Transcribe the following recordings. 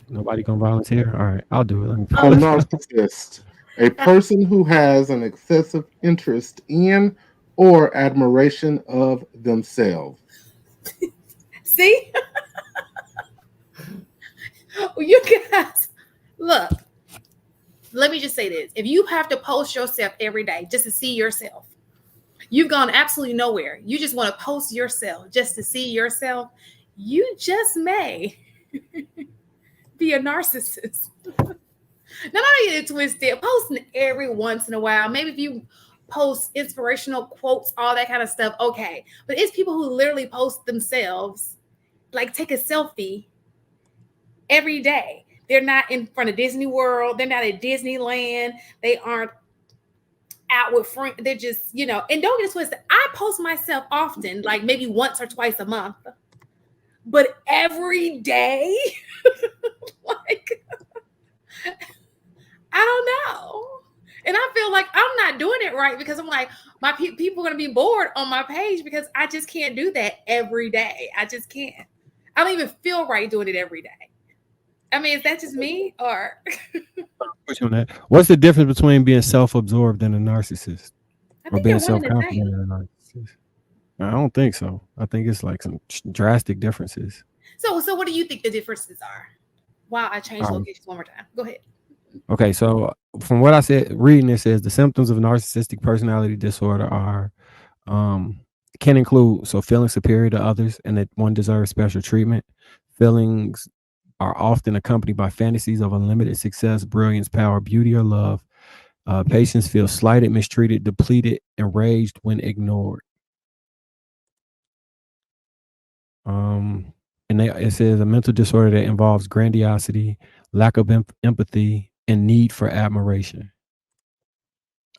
Nobody gonna volunteer? All right, I'll do it. Let me A pull it up. narcissist, a person who has an excessive interest in or admiration of themselves. See, you guys, look. Let me just say this: if you have to post yourself every day just to see yourself, you've gone absolutely nowhere. You just want to post yourself just to see yourself. You just may be a narcissist. Now, I don't get it twisted. Posting every once in a while. Maybe if you post inspirational quotes, all that kind of stuff, okay. But it's people who literally post themselves, like take a selfie every day. They're not in front of Disney World. They're not at Disneyland. They aren't out with friends. They're just, and don't get it twisted. I post myself often, like maybe once or twice a month, but every day, like, I don't know. And I feel like I'm not doing it right because I'm like, my people are going to be bored on my page because I just can't do that every day. I just can't. I don't even feel right doing it every day. I mean, is that just me or? Put you on that. What's the difference between being self-absorbed and a narcissist, I or think being they're one and the self-confident same. and a narcissist? I don't think so. I think it's like some drastic differences. So what do you think the differences are? Wow, I changed Um, locations one more time. Go ahead. okay, so from what I said, reading it says the symptoms of narcissistic personality disorder are um, can include feeling superior to others and that one deserves special treatment. Feelings are often accompanied by fantasies of unlimited success, brilliance, power, beauty, or love. Patients feel slighted, mistreated, depleted, enraged when ignored. Um, and it says a mental disorder that involves grandiosity, lack of empathy, and need for admiration.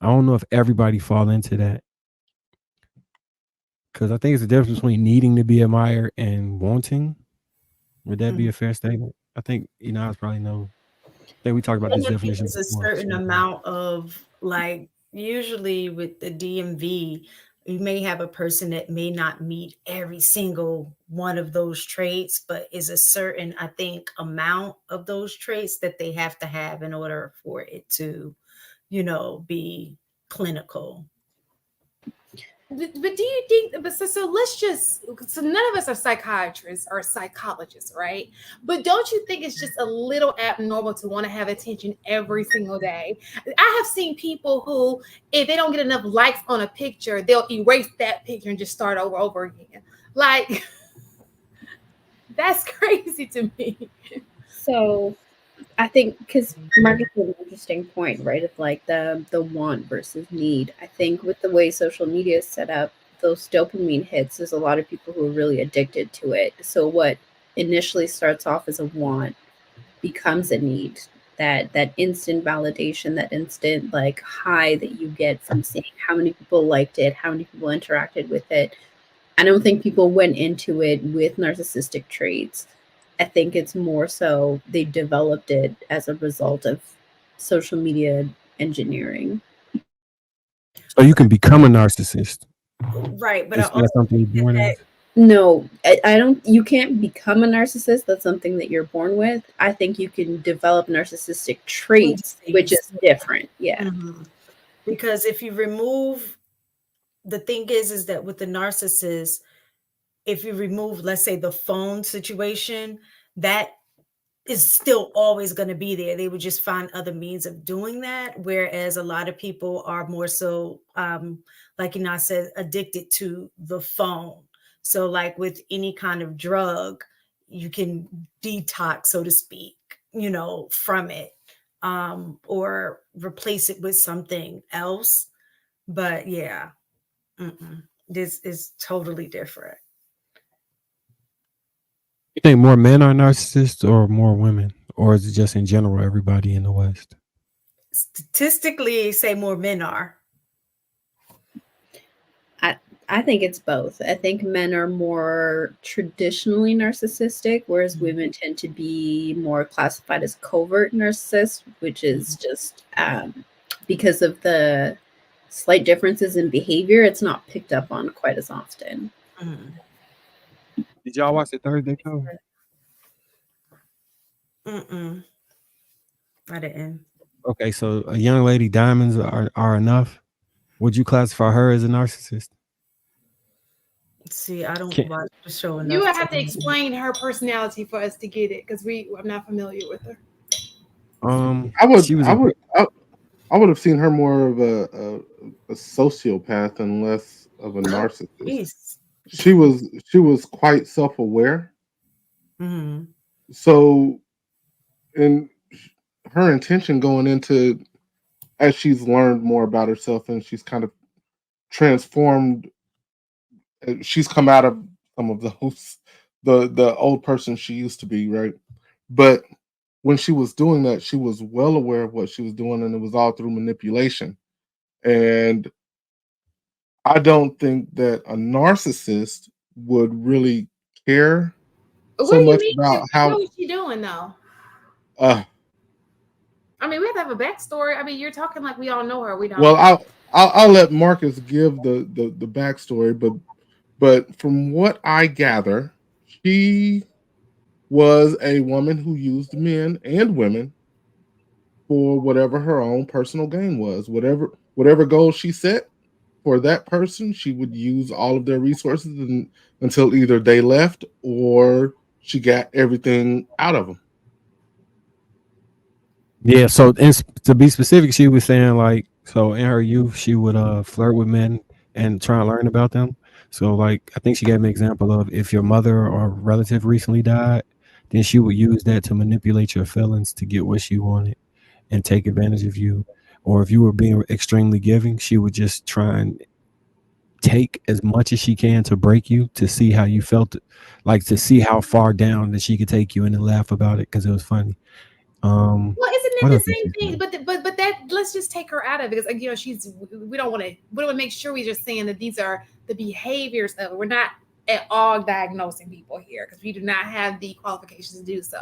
I don't know if everybody fall into that because I think it's the difference between needing to be admired and wanting. Would that be Mhm. a fair statement? I think I probably know. I think we talked about this And I think definition it's a before. certain So amount of like, usually with the DMV, you may have a person that may not meet every single one of those traits, but is a certain, I think, amount of those traits that they have to have in order for it to, be clinical. But do you think? But so let's just. So none of us are psychiatrists or psychologists, right? But don't you think it's just a little abnormal to want to have attention every single day? I have seen people who, if they don't get enough likes on a picture, they'll erase that picture and just start over again. Like that's crazy to me. So I think because Marcus has an interesting point, right? Of like the want versus need. I think with the way social media is set up, those dopamine hits, there's a lot of people who are really addicted to it. So what initially starts off as a want becomes a need. That instant validation, that instant like high that you get from seeing how many people liked it, how many people interacted with it. I don't think people went into it with narcissistic traits. I think it's more so they developed it as a result of social media engineering. you can become a narcissist. Right. But I Is also that something you're think born that as? No, I don't. You can't become a narcissist. That's something that you're born with. I think you can develop narcissistic traits, which tendencies. is different. Yeah. Mhm. Because if you remove, the thing is that with the narcissist, if you remove, let's say, the phone situation, that is still always going to be there. They would just find other means of doing that. Whereas a lot of people are more so, like said, addicted to the phone. So, like with any kind of drug, you can detox, so to speak, from it, or replace it with something else. But yeah, this is totally different. You think more men are narcissists or more women, or is it just in general everybody in the West? Statistically, say more men are. I I think it's both. I think men are more traditionally narcissistic, whereas women tend to be more classified as covert narcissists, which is just because of the slight differences in behavior, it's not picked up on quite as often. Mhm. Did y'all watch the Thursday show? Mm-mm. I didn't. Okay, so a young lady, diamonds are enough. Would you classify her as a narcissist? See, I don't Can, watch the show You enough would have to to. explain her personality for us to get it because I'm not familiar with her. I would, she was I a would, I would have seen her more of a sociopath and less of a narcissist. Jeez. She was quite self aware. Mm-hmm. So, and her intention going into as she's learned more about herself and she's kind of transformed, she's come out of some of those the old person she used to be, right? But when she was doing that, she was well aware of what she was doing, and it was all through manipulation. And I don't think that a narcissist would really care What so do you much mean? about What how. was she doing though? Uh, I mean, we have to have a backstory. I mean, you're talking like we all know her. We don't. well, I'll let Marcus give the backstory, but from what I gather, she was a woman who used men and women for whatever her own personal gain was. Whatever goal she set for that person, she would use all of their resources until either they left or she got everything out of them. Yeah, so to be specific, she was saying like, so in her youth, she would flirt with men and try and learn about them. So like, I think she gave me an example of if your mother or relative recently died, then she would use that to manipulate your feelings to get what she wanted and take advantage of you. Or if you were being extremely giving, she would just try and take as much as she can to break you to see how you felt, like to see how far down that she could take you and then laugh about it because it was funny. Well, isn't What it else the did she same thing? say? But that let's just take her out of it because you know she's we don't want to make sure we're just saying that these are the behaviors of we're not at all diagnosing people here because we do not have the qualifications to do so.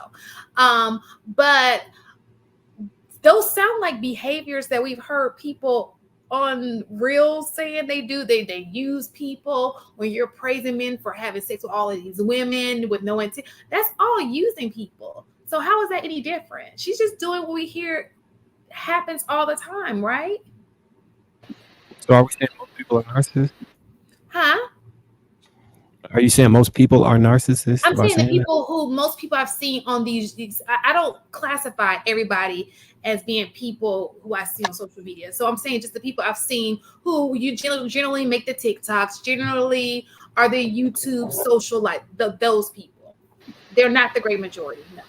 But those sound like behaviors that we've heard people on reels saying they do. They use people when you're praising men for having sex with all of these women with no intent. That's all using people. So how is that any different? She's just doing what we hear happens all the time, right? So are we saying most people are narcissists? Huh? Are you saying most people are narcissists I'm by saying the saying that? people who most people I've seen on these I don't classify everybody as being people who I see on social media. So I'm saying just the people I've seen who you generally make the TikToks, generally are the YouTube social like those people. They're not the great majority. No.